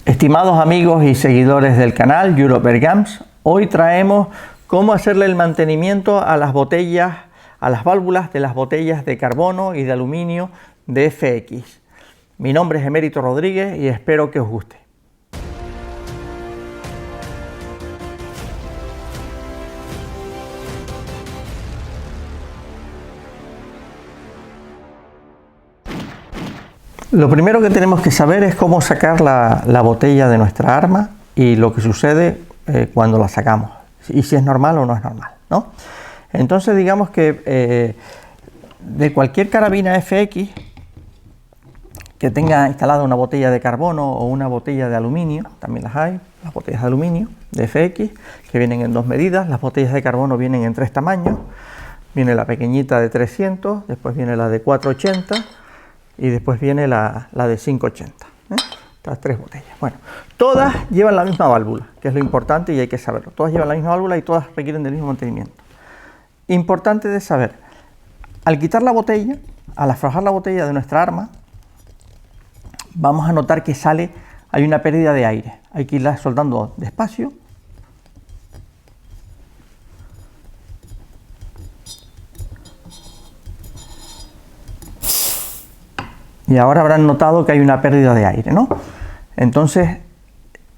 Estimados amigos y seguidores del canal Europe Gams, hoy traemos cómo hacerle el mantenimiento a las botellas, a las válvulas de las botellas de carbono y de aluminio de FX. Mi nombre es Emérito Rodríguez y espero que os guste. Lo primero que tenemos que saber es cómo sacar la botella de nuestra arma y lo que sucede cuando la sacamos, y si es normal o no es normal, ¿no? Entonces digamos que de cualquier carabina FX que tenga instalada una botella de carbono o una botella de aluminio, también las hay, las botellas de aluminio de FX, que vienen en dos medidas. Las botellas de carbono vienen en tres tamaños, viene la pequeñita de 300, después viene la de 480, y después viene la de 580, estas tres botellas. Bueno, todas llevan la misma válvula, que es lo importante y hay que saberlo. Todas llevan la misma válvula y todas requieren del mismo mantenimiento. Importante de saber, al quitar la botella, al aflojar la botella de nuestra arma, vamos a notar que hay una pérdida de aire. Hay que irla soltando despacio. Y ahora habrán notado que hay una pérdida de aire, ¿no? Entonces,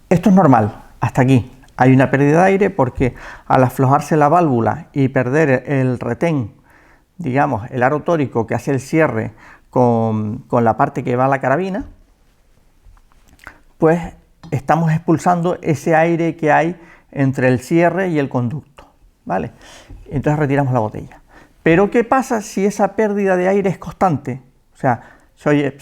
esto es normal, hasta aquí. Hay una pérdida de aire porque al aflojarse la válvula y perder el retén, digamos, el aro tórico que hace el cierre con la parte que va a la carabina, pues estamos expulsando ese aire que hay entre el cierre y el conducto, ¿vale? Entonces retiramos la botella. Pero ¿qué pasa si esa pérdida de aire es constante? O sea, se oye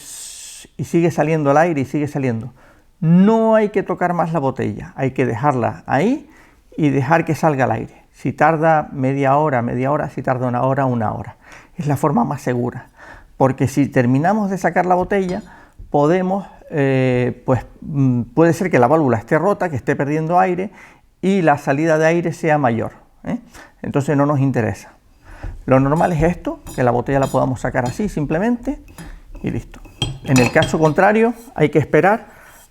y sigue saliendo el aire y sigue saliendo. No hay que tocar más la botella, hay que dejarla ahí y dejar que salga el aire. Si tarda media hora, si tarda una hora. Es la forma más segura, porque si terminamos de sacar la botella, podemos, puede ser que la válvula esté rota, que esté perdiendo aire y la salida de aire sea mayor, Entonces no nos interesa. Lo normal es esto, que la botella la podamos sacar así simplemente y listo. En el caso contrario, hay que esperar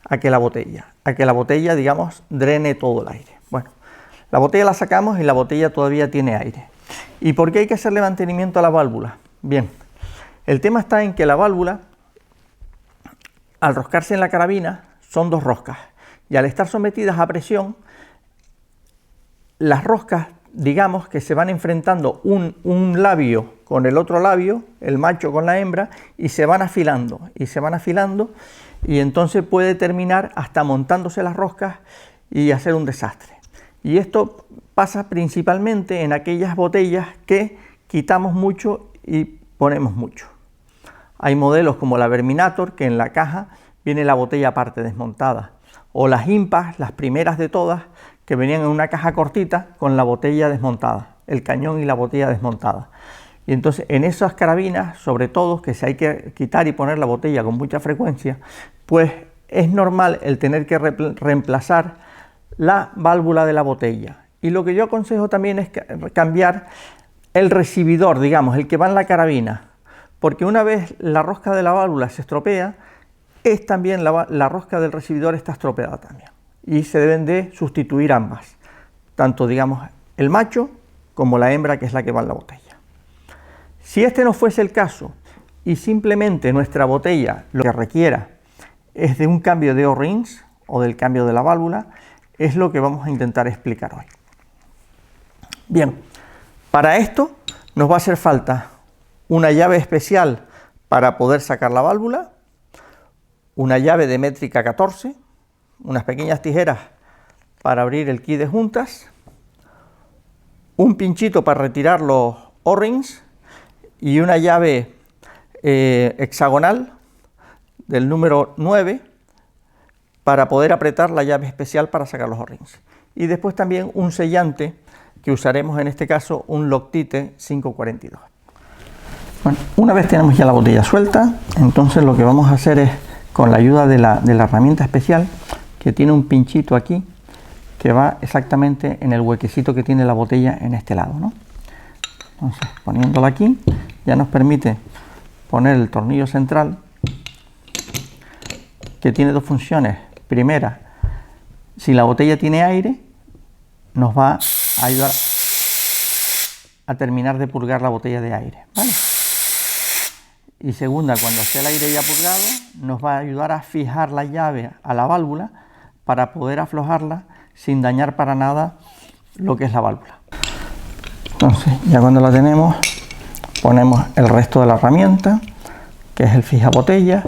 a que la botella, digamos, drene todo el aire. Bueno, la botella la sacamos y la botella todavía tiene aire. ¿Y por qué hay que hacerle mantenimiento a la válvula? Bien, el tema está en que la válvula, al roscarse en la carabina, son dos roscas. Y al estar sometidas a presión, las roscas, digamos que se van enfrentando un labio con el otro labio, el macho con la hembra, y se van afilando, y entonces puede terminar hasta montándose las roscas y hacer un desastre. Y esto pasa principalmente en aquellas botellas que quitamos mucho y ponemos mucho. Hay modelos como la Verminator, que en la caja viene la botella aparte desmontada, o las Impas, las primeras de todas, que venían en una caja cortita con la botella desmontada, el cañón y la botella desmontada. Y entonces en esas carabinas, sobre todo, que si hay que quitar y poner la botella con mucha frecuencia, pues es normal el tener que reemplazar la válvula de la botella. Y lo que yo aconsejo también es cambiar el recibidor, digamos, el que va en la carabina, porque una vez la rosca de la válvula se estropea, es también la rosca del recibidor está estropeada también. Y se deben de sustituir ambas, tanto digamos el macho como la hembra, que es la que va en la botella. Si este no fuese el caso y simplemente nuestra botella lo que requiera es de un cambio de O-rings o del cambio de la válvula, es lo que vamos a intentar explicar hoy. Bien, para esto nos va a hacer falta una llave especial para poder sacar la válvula, una llave de métrica 14, unas pequeñas tijeras para abrir el kit de juntas, un pinchito para retirar los O-rings y una llave hexagonal del número 9 para poder apretar la llave especial para sacar los O-rings. Y después también un sellante que usaremos en este caso un Loctite 542. Bueno, una vez tenemos ya la botella suelta, entonces lo que vamos a hacer es, con la ayuda de la herramienta especial, que tiene un pinchito aquí, que va exactamente en el huequecito que tiene la botella en este lado, ¿no? Entonces, poniéndola aquí, ya nos permite poner el tornillo central, que tiene dos funciones Primera, si la botella tiene aire, nos va a ayudar a terminar de purgar la botella de aire, ¿vale? Y segunda, cuando esté el aire ya purgado, nos va a ayudar a fijar la llave a la válvula para poder aflojarla sin dañar para nada lo que es la válvula. Entonces, ya cuando la tenemos, ponemos el resto de la herramienta, que es el fija botella.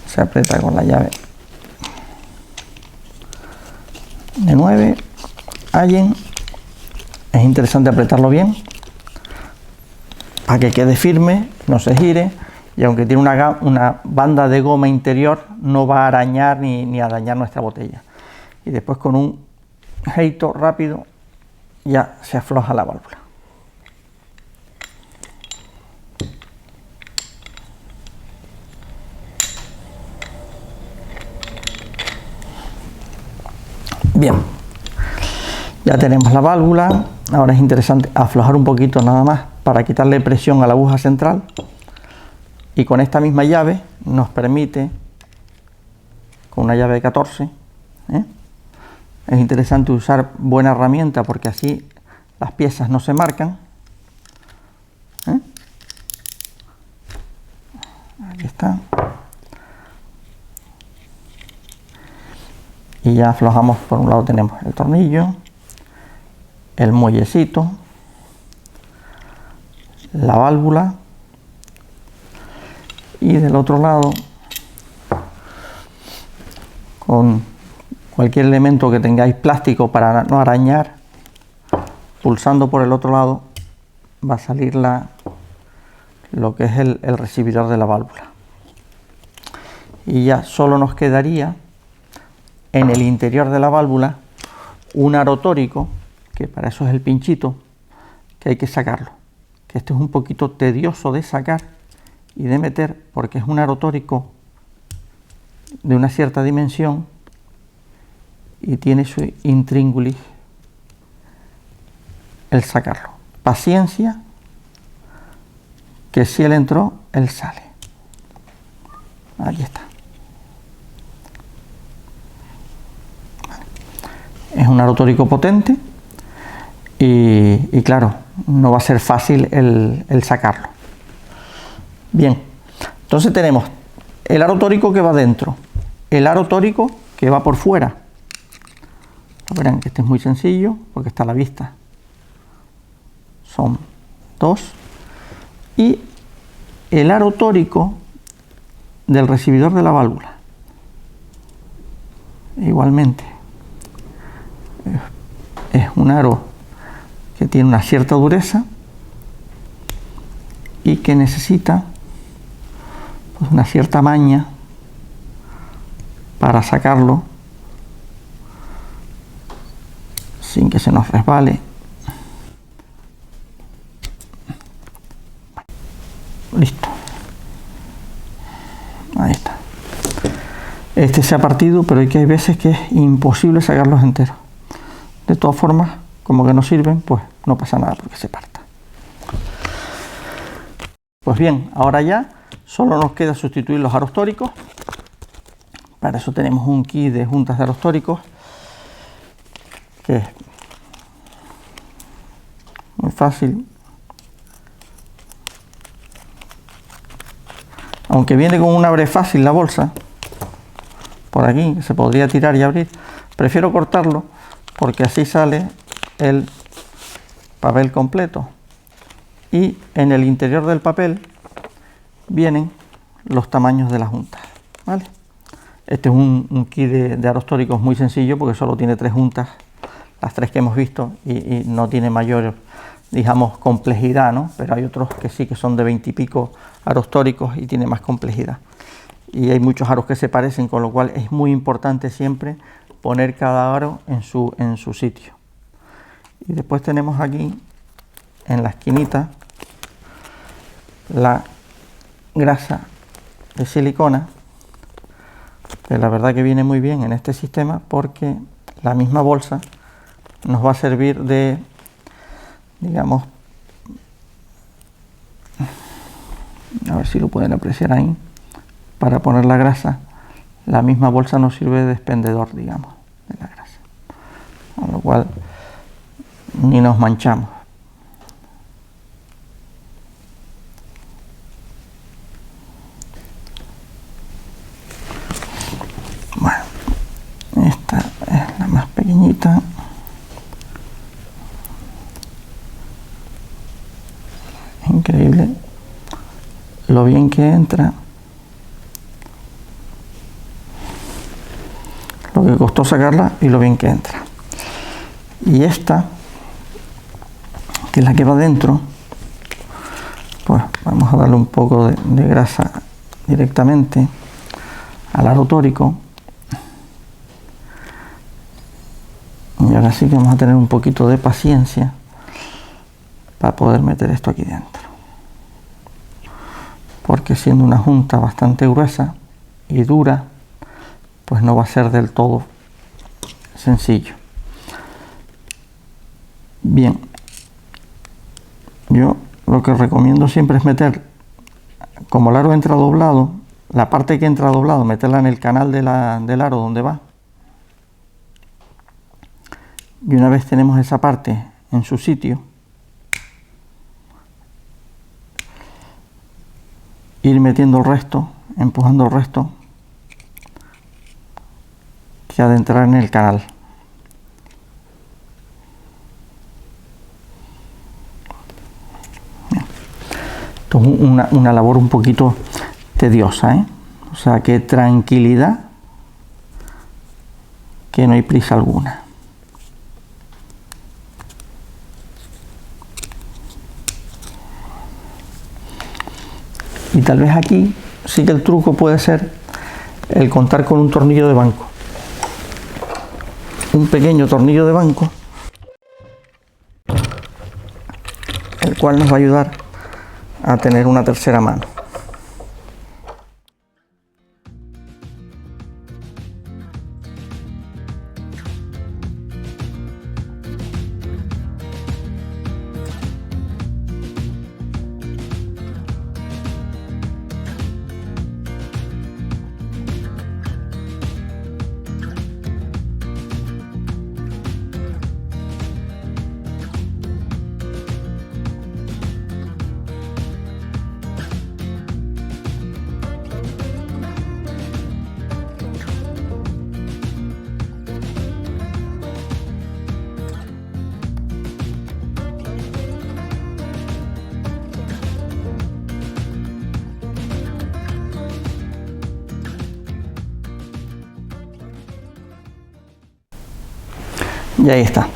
Se aprieta con la llave de 9. Allen. Es interesante apretarlo bien para que quede firme, no se gire, y aunque tiene una banda de goma interior, no va a arañar ni a dañar nuestra botella. Y después con un geito rápido ya se afloja la válvula. Bien, ya tenemos la válvula. Ahora es interesante aflojar un poquito nada más para quitarle presión a la aguja central, y con esta misma llave nos permite, con una llave de 14, es interesante usar buena herramienta porque así las piezas no se marcan. Aquí está. Y ya aflojamos. Por un lado tenemos el tornillo, el muellecito, la válvula, y del otro lado, con cualquier elemento que tengáis plástico para no arañar, pulsando por el otro lado va a salir lo que es el recibidor de la válvula. Y ya solo nos quedaría en el interior de la válvula un aro tórico, que para eso es el pinchito, que hay que sacarlo, que este es un poquito tedioso de sacar y de meter porque es un aro tórico de una cierta dimensión y tiene su intríngulis el sacarlo. Paciencia, que si él entró, él sale. Aquí está. Es un aro tórico potente y claro, no va a ser fácil el sacarlo. Bien, entonces tenemos el aro tórico que va dentro, el aro tórico que va por fuera. Verán que este es muy sencillo porque está a la vista. Son dos. Y el aro tórico del recibidor de la válvula. Igualmente. Es un aro que tiene una cierta dureza y que necesita pues una cierta maña para sacarlo sin que se nos resbale. Listo. Ahí está. Este se ha partido, pero hay veces que es imposible sacarlos enteros. De todas formas, como que no sirven, pues no pasa nada porque se parta. Pues bien, ahora ya solo nos queda sustituir los aros tóricos. Para eso tenemos un kit de juntas de aros tóricos, que es muy fácil. Aunque viene con un abre fácil la bolsa, por aquí, que se podría tirar y abrir, prefiero cortarlo porque así sale el papel completo. Y en el interior del papel vienen los tamaños de las juntas, ¿vale? Este es un kit de aros tóricos muy sencillo porque solo tiene 3 juntas, las 3 que hemos visto, y no tiene mayor, digamos, complejidad, ¿no? Pero hay otros que sí, que son de 20 y pico aros tóricos y tiene más complejidad. Y hay muchos aros que se parecen, con lo cual es muy importante siempre poner cada aro en su sitio. Y después tenemos aquí, en la esquinita, la grasa de silicona, que la verdad que viene muy bien en este sistema porque la misma bolsa nos va a servir de, digamos, a ver si lo pueden apreciar ahí, para poner la grasa la misma bolsa nos sirve de expendedor, digamos, de la grasa. Con lo cual ni nos manchamos. Bueno, esta es la más pequeñita. Increíble lo bien que entra, lo que costó sacarla y lo bien que entra. Y esta, que es la que va dentro, pues vamos a darle un poco de grasa directamente al aro tórico. Y ahora sí que vamos a tener un poquito de paciencia para poder meter esto aquí dentro, porque siendo una junta bastante gruesa y dura, pues no va a ser del todo sencillo. Bien, yo lo que recomiendo siempre es meter, como el aro entra doblado, la parte que entra doblado, meterla en el canal del aro donde va, y una vez tenemos esa parte en su sitio, ir metiendo el resto, empujando el resto, que ha de entrar en el canal. Esto es una labor un poquito tediosa, ¿eh? O sea, que tranquilidad, que no hay prisa alguna. Y tal vez aquí sí que el truco puede ser el contar con un tornillo de banco. Un pequeño tornillo de banco, el cual nos va a ayudar a tener una tercera mano. Y ahí está.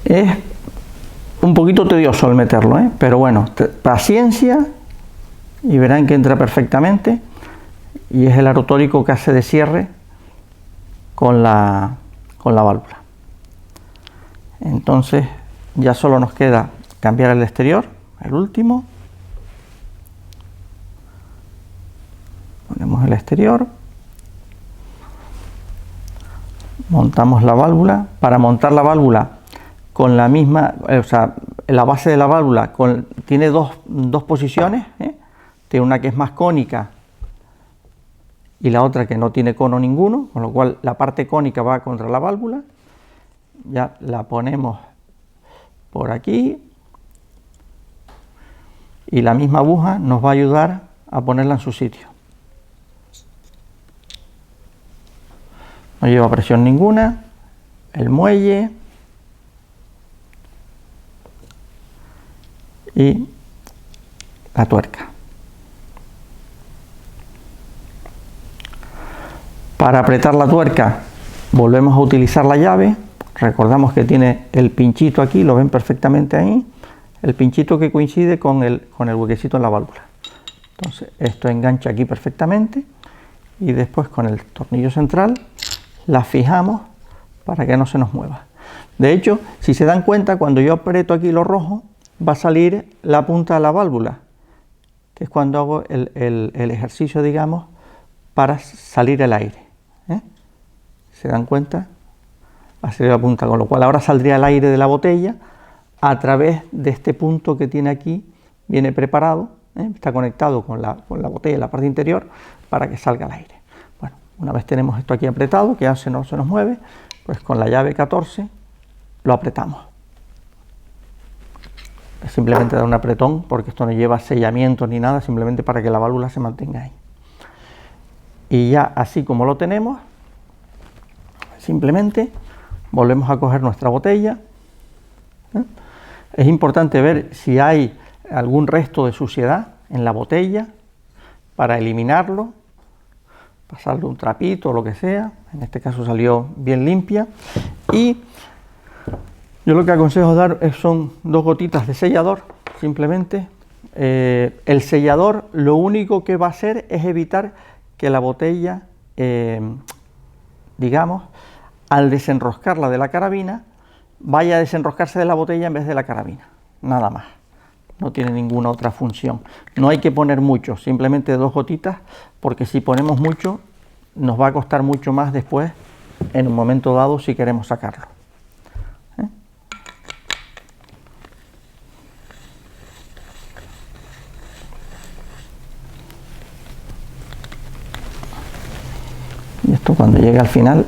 Es un poquito tedioso el meterlo, ¿eh? Pero bueno, paciencia y verán que entra perfectamente. Y es el aro tórico que hace de cierre con la válvula. Entonces ya solo nos queda cambiar el exterior, el último. Ponemos el exterior. Montamos la válvula. Para montar la válvula con la misma, o sea, la base de la válvula tiene dos posiciones, ¿eh? Tiene una que es más cónica y la otra que no tiene cono ninguno, con lo cual la parte cónica va contra la válvula. Ya la ponemos por aquí y la misma aguja nos va a ayudar a ponerla en su sitio. No lleva presión ninguna, el muelle y la tuerca. Para apretar la tuerca volvemos a utilizar la llave. Recordamos que tiene el pinchito aquí, lo ven perfectamente ahí, el pinchito que coincide con el huequecito en la válvula. Entonces esto engancha aquí perfectamente y después con el tornillo central la fijamos para que no se nos mueva. De hecho, si se dan cuenta, cuando yo aprieto aquí lo rojo, va a salir la punta de la válvula, que es cuando hago el ejercicio, digamos, para salir el aire, ¿eh? ¿Se dan cuenta? Va a salir la punta, con lo cual ahora saldría el aire de la botella a través de este punto que tiene aquí, viene preparado está conectado con la botella en la parte interior para que salga el aire. Bueno, una vez tenemos esto aquí apretado, que ya no se nos mueve, pues con la llave 14 lo apretamos. Simplemente dar un apretón, porque esto no lleva sellamiento ni nada, simplemente para que la válvula se mantenga ahí. Y ya así como lo tenemos, simplemente volvemos a coger nuestra botella. Es importante ver si hay algún resto de suciedad en la botella para eliminarlo, pasarle un trapito o lo que sea. En este caso salió bien limpia. Y yo lo que aconsejo dar son 2 gotitas de sellador, simplemente. El sellador lo único que va a hacer es evitar que la botella, digamos, al desenroscarla de la carabina, vaya a desenroscarse de la botella en vez de la carabina, nada más. No tiene ninguna otra función. No hay que poner mucho, simplemente 2 gotitas, porque si ponemos mucho, nos va a costar mucho más después, en un momento dado, si queremos sacarlo. Y esto cuando llegue al final,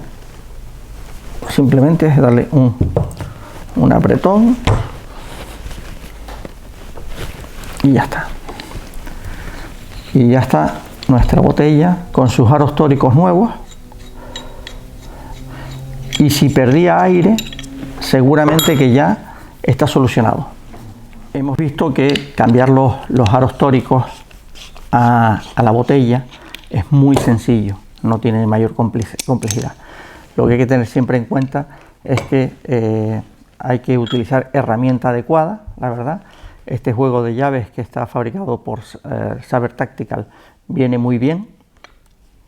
simplemente es darle un apretón y ya está. Y ya está nuestra botella con sus aros tóricos nuevos. Y si perdía aire, seguramente que ya está solucionado. Hemos visto que cambiar los aros tóricos a la botella es muy sencillo, no tiene mayor complejidad. Lo que hay que tener siempre en cuenta es que hay que utilizar herramienta adecuada, la verdad. Este juego de llaves que está fabricado por Saber Tactical viene muy bien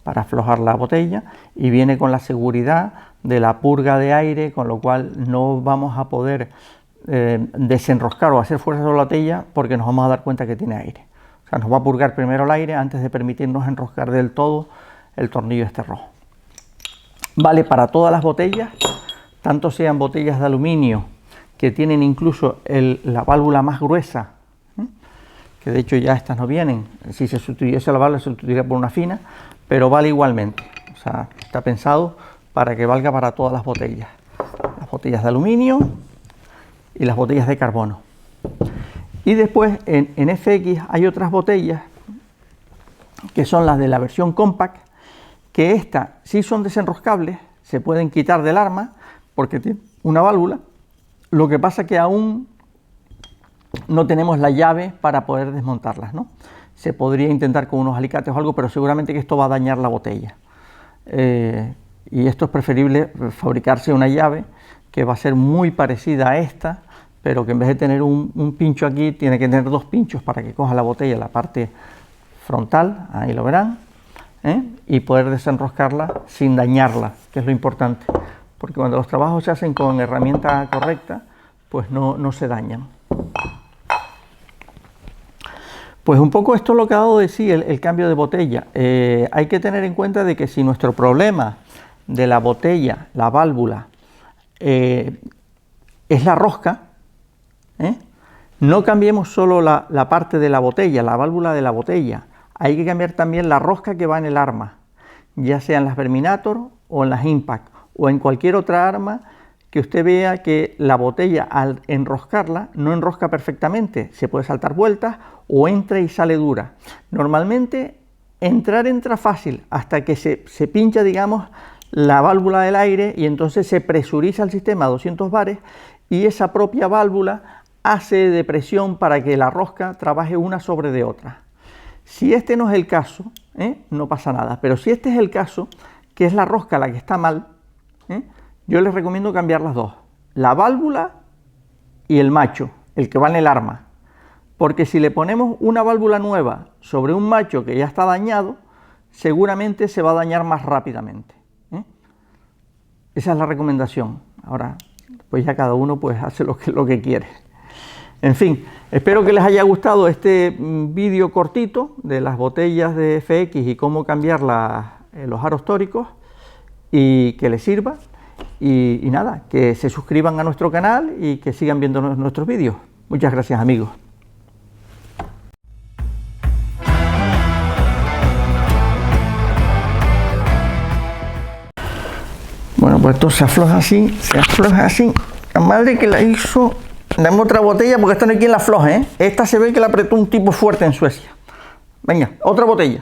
para aflojar la botella y viene con la seguridad de la purga de aire, con lo cual no vamos a poder desenroscar o hacer fuerza sobre la botella porque nos vamos a dar cuenta que tiene aire. O sea, nos va a purgar primero el aire antes de permitirnos enroscar del todo el tornillo este rojo. Vale para todas las botellas, tanto sean botellas de aluminio que tienen incluso la válvula más gruesa, que de hecho ya estas no vienen. Si se sustituyese la válvula se sustituiría por una fina, pero vale igualmente. O sea, está pensado para que valga para todas las botellas de aluminio y las botellas de carbono. Y después en FX hay otras botellas que son las de la versión compact, que estas sí son desenroscables, se pueden quitar del arma porque tiene una válvula. Lo que pasa que aún no tenemos la llave para poder desmontarlas, ¿no? Se podría intentar con unos alicates o algo, pero seguramente que esto va a dañar la botella. Y esto es preferible fabricarse una llave que va a ser muy parecida a esta, pero que en vez de tener un pincho aquí, tiene que tener 2 pinchos para que coja la botella en la parte frontal, ahí lo verán, y poder desenroscarla sin dañarla, que es lo importante, porque cuando los trabajos se hacen con herramienta correcta, pues no se dañan. Pues un poco esto es lo que ha dado de sí el cambio de botella. Hay que tener en cuenta de que si nuestro problema de la botella, la válvula, es la rosca, no cambiemos solo la parte de la botella, la válvula de la botella, hay que cambiar también la rosca que va en el arma, ya sea en las Verminator o en las Impact o en cualquier otra arma que usted vea que la botella al enroscarla no enrosca perfectamente, se puede saltar vueltas o entra y sale dura. Normalmente entra fácil hasta que se pincha, digamos, la válvula del aire y entonces se presuriza el sistema a 200 bares y esa propia válvula hace de presión para que la rosca trabaje una sobre de otra. Si este no es el caso, no pasa nada, pero si este es el caso, que es la rosca la que está mal, yo les recomiendo cambiar las dos, la válvula y el macho, el que va en el arma, porque si le ponemos una válvula nueva sobre un macho que ya está dañado, seguramente se va a dañar más rápidamente. Esa es la recomendación. Ahora, pues ya cada uno pues hace lo que quiere. En fin, espero que les haya gustado este vídeo cortito de las botellas de FX y cómo cambiar los aros tóricos y que les sirva. Y nada, que se suscriban a nuestro canal y que sigan viendo nuestros vídeos. Muchas gracias, amigos. Bueno, pues esto se afloja así, se afloja así. La madre que la hizo... Dame otra botella porque esta no hay quien la afloje, ¿eh? Esta se ve que la apretó un tipo fuerte en Suecia. Venga, otra botella.